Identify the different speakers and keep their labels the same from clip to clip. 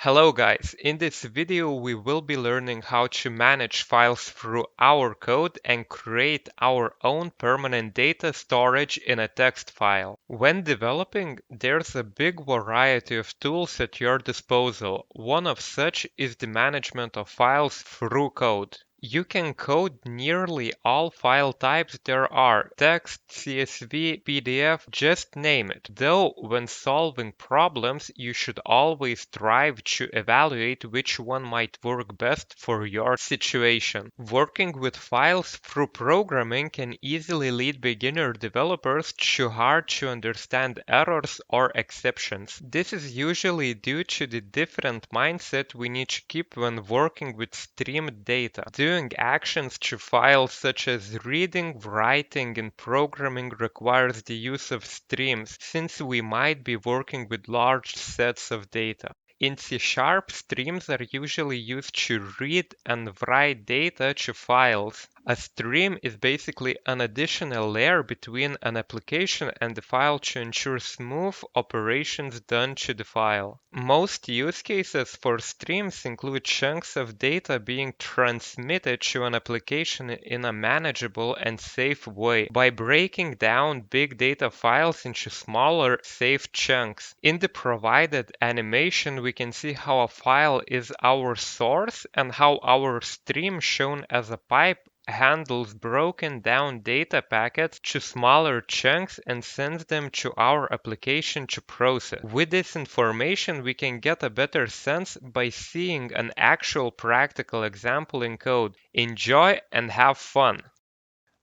Speaker 1: Hello guys, in this video we will be learning how to manage files through our code and create our own permanent data storage in a text file. When developing, there's a big variety of tools at your disposal. One of such is the management of files through code. You can code nearly all file types there are: text, CSV, PDF, just name it. Though when solving problems, you should always strive to evaluate which one might work best for your situation. Working with files through programming can easily lead beginner developers to hard to understand errors or exceptions. This is usually due to the different mindset we need to keep when working with streamed data. Doing actions to files such as reading, writing, and programming requires the use of streams, since we might be working with large sets of data. In C#, streams are usually used to read and write data to files. A stream is basically an additional layer between an application and the file to ensure smooth operations done to the file. Most use cases for streams include chunks of data being transmitted to an application in a manageable and safe way by breaking down big data files into smaller, safe chunks. In the provided animation, we can see how a file is our source and how our stream, shown as a pipe, handles broken down data packets to smaller chunks and sends them to our application to process. With this information, we can get a better sense by seeing an actual practical example in code. Enjoy and have fun!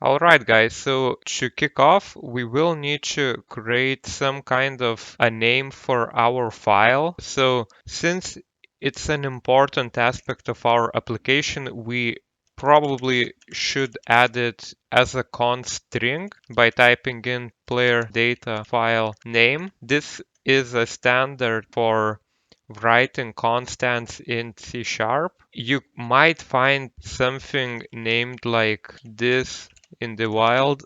Speaker 1: Alright guys, so to kick off, we will need to create some kind of a name for our file. So since it's an important aspect of our application, we probably should add it as a const string by typing in player data file name. This is a standard for writing constants in C#. You might find something named like this in the wild,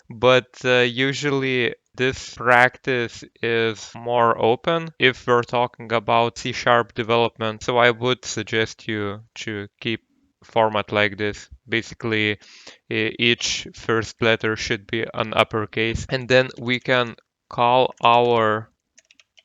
Speaker 1: but usually this practice is more open if we're talking about C# development. So I would suggest you to keep format like this. Basically, each first letter should be an uppercase, and then we can call our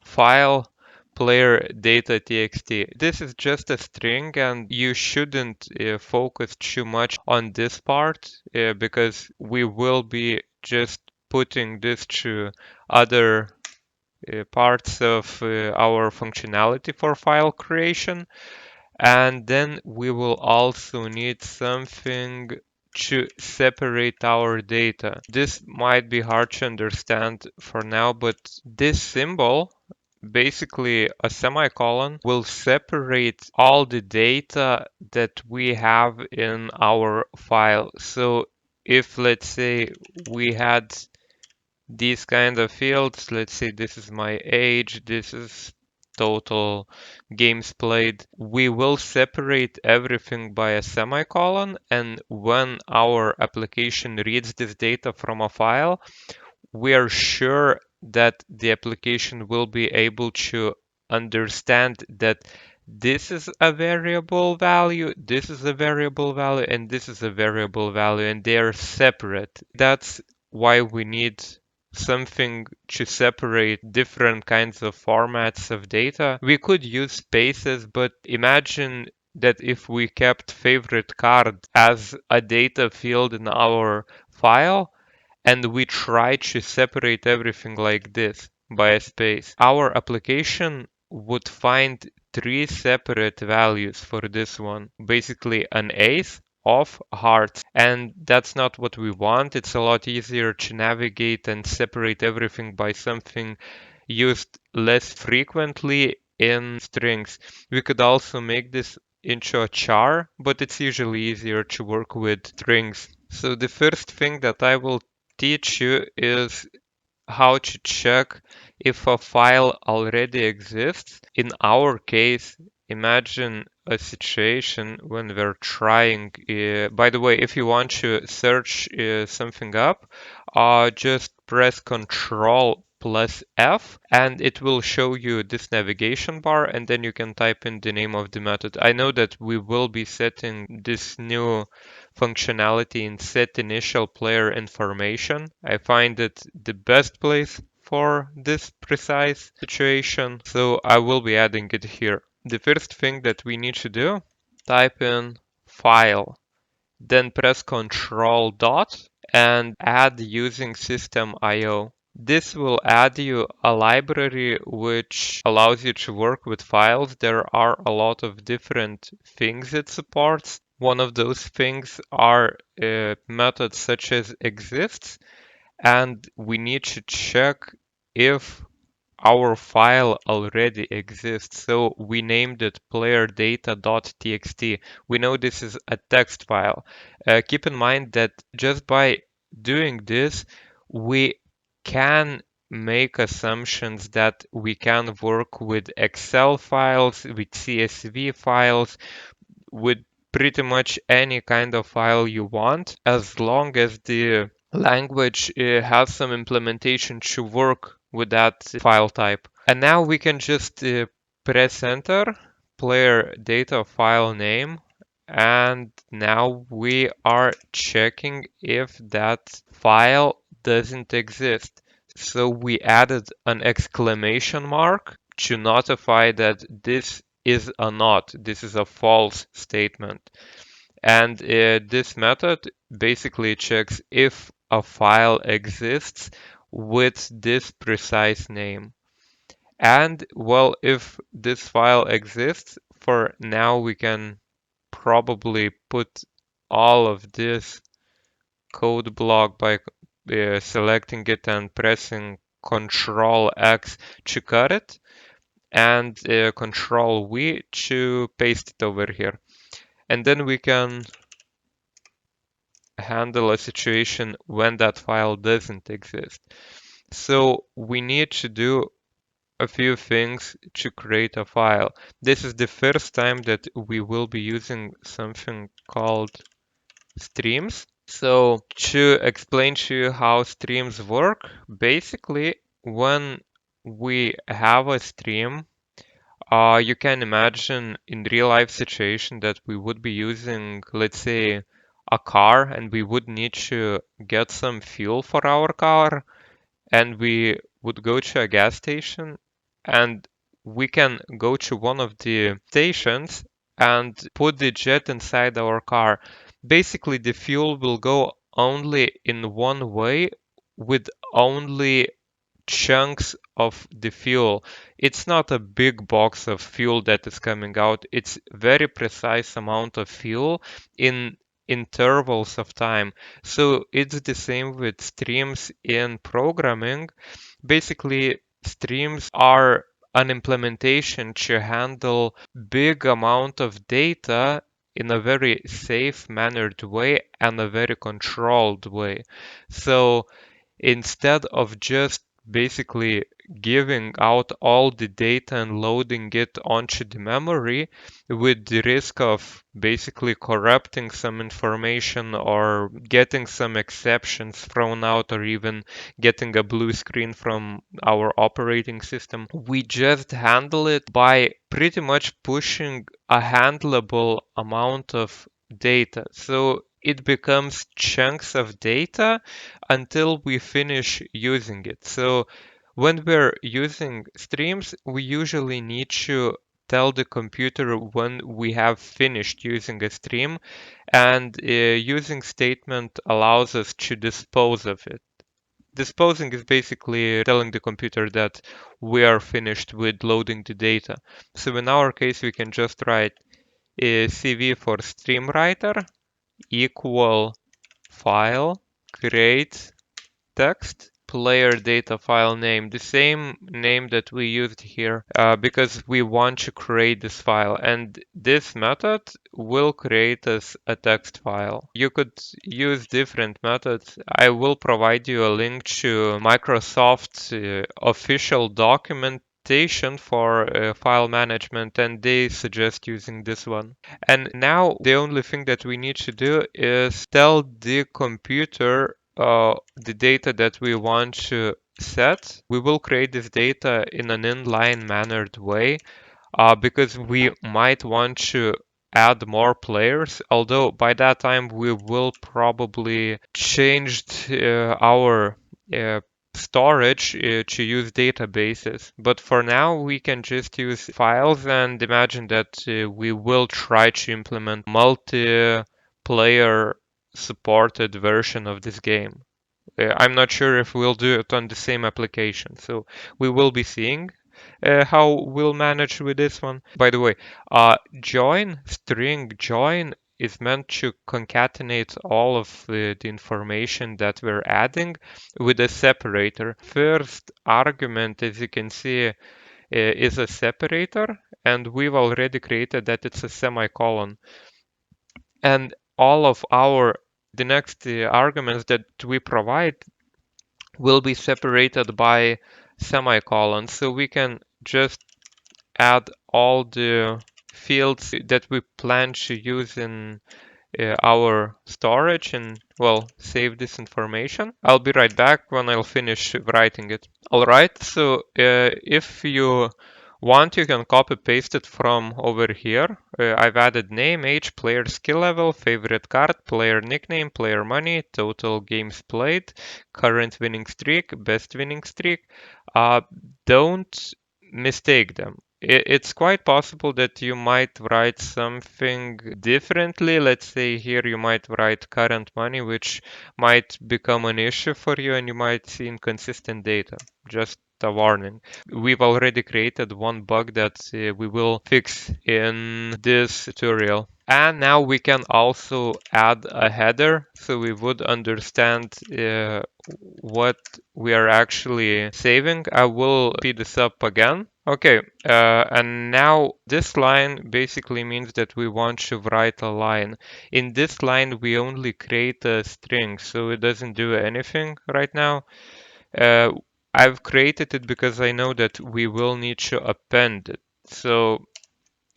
Speaker 1: file player data.txt. This is just a string, and you shouldn't focus too much on this part because we will be just putting this to other parts of our functionality for file creation. And then we will also need something to separate our data. This might be hard to understand for now, but this symbol, basically a semicolon, will separate all the data that we have in our file. So if, let's say, we had these kind of fields, let's say this is my age, this is total games played, we will separate everything by a semicolon, and when our application reads this data from a file, we are sure that the application will be able to understand that this is a variable value, this is a variable value, and this is a variable value, and they are separate. That's why we need something to separate different kinds of formats of data. We could use spaces, but imagine that if we kept favorite card as a data field in our file, and we try to separate everything like this by a space, our application would find three separate values for this one. Basically an ace of hearts, and that's not what we want. It's a lot easier to navigate and separate everything by something used less frequently in strings. We could also make this into a char, but it's usually easier to work with strings. So the first thing that I will teach you is how to check if a file already exists. In our case, imagine a situation when we're trying, by the way, if you want to search something up, just press Control plus F, and it will show you this navigation bar, and then you can type in the name of the method. I know that we will be setting this new functionality in set initial player information. I find it the best place for this precise situation, so I will be adding it here. The first thing that we need to do, type in file, then press Control dot and add using system IO. This will add you a library which allows you to work with files. There are a lot of different things it supports. One of those things are methods such as exists, and we need to check if our file already exists. So we named it playerdata.txt. We know this is a text file. Keep in mind that just by doing this, we can make assumptions that we can work with Excel files, with CSV files, with pretty much any kind of file you want, as long as the language has some implementation to work with that file type. And now we can just press enter, player data file name, and now we are checking if that file doesn't exist. So we added an exclamation mark to notify that this is a not, this is a false statement. And this method basically checks if a file exists with this precise name. And well, if this file exists, for now we can probably put all of this code block by selecting it and pressing Control X to cut it, and Control V to paste it over here. And then we can handle a situation when that file doesn't exist. So we need to do a few things to create a file. This is the first time that we will be using something called streams. So to explain to you how streams work, basically when we have a stream, you can imagine in real life situation that we would be using, let's say, a car, and we would need to get some fuel for our car, and we would go to a gas station, and we can go to one of the stations and put the jet inside our car. Basically, the fuel will go only in one way with only chunks of the fuel. It's not a big box of fuel that is coming out. It's very precise amount of fuel in intervals of time. So it's the same with streams in programming. Basically, streams are an implementation to handle big amount of data in a very safe mannered way and a very controlled way. So instead of just basically giving out all the data and loading it onto the memory with the risk of basically corrupting some information or getting some exceptions thrown out or even getting a blue screen from our operating system. We just handle it by pretty much pushing a handleable amount of data. So it becomes chunks of data until we finish using it. So when we're using streams, we usually need to tell the computer when we have finished using a stream, and using statement allows us to dispose of it. Disposing is basically telling the computer that we are finished with loading the data. So in our case, we can just write cv for stream writer equal file create text player data file name, the same name that we used here, because we want to create this file, and this method will create us a text file. You could use different methods. I will provide you a link to Microsoft's official documentation for file management, and they suggest using this one. And now the only thing that we need to do is tell the computer the data that we want to set, we will create this data in an inline mannered way because we might want to add more players, although by that time we will probably change our uh, storage to use databases. But for now, we can just use files and imagine that we will try to implement multiplayer supported version of this game. I'm not sure if we'll do it on the same application, so we will be seeing how we'll manage with this one. By the way, string join is meant to concatenate all of the information that we're adding with a separator. First argument, as you can see, is a separator, and we've already created that it's a semicolon. And all of the next arguments that we provide will be separated by semicolons. So we can just add all the fields that we plan to use in our storage and, well, save this information. I'll be right back when I'll finish writing it. All right, so if you want, you can copy paste it from over here. I've added name, age, player skill level, favorite card, player nickname, player money, total games played, current winning streak, best winning streak. Don't mistake them. It's quite possible that you might write something differently. Let's say here you might write current money, which might become an issue for you and you might see inconsistent data. Just a warning. We've already created one bug that we will fix in this tutorial. And now we can also add a header so we would understand what we are actually saving. I will speed this up again. Okay, and now this line basically means that we want to write a line. In this line, we only create a string, so it doesn't do anything right now. Uh, I've created it because I know that we will need to append it. So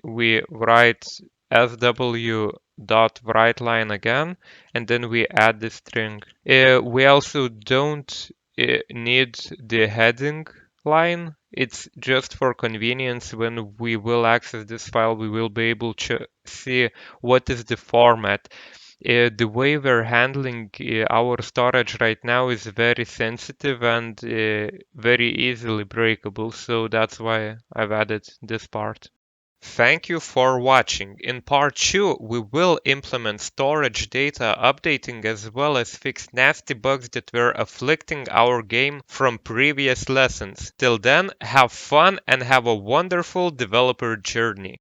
Speaker 1: we write sw dot write line again, and then we add the string. We also don't need the heading line. It's just for convenience. When we will access this file, we will be able to see what is the format. The way we're handling our storage right now is very sensitive and very easily breakable, so that's why I've added this part. Thank you for watching. In part 2, we will implement storage data updating as well as fix nasty bugs that were afflicting our game from previous lessons. Till then, have fun and have a wonderful developer journey.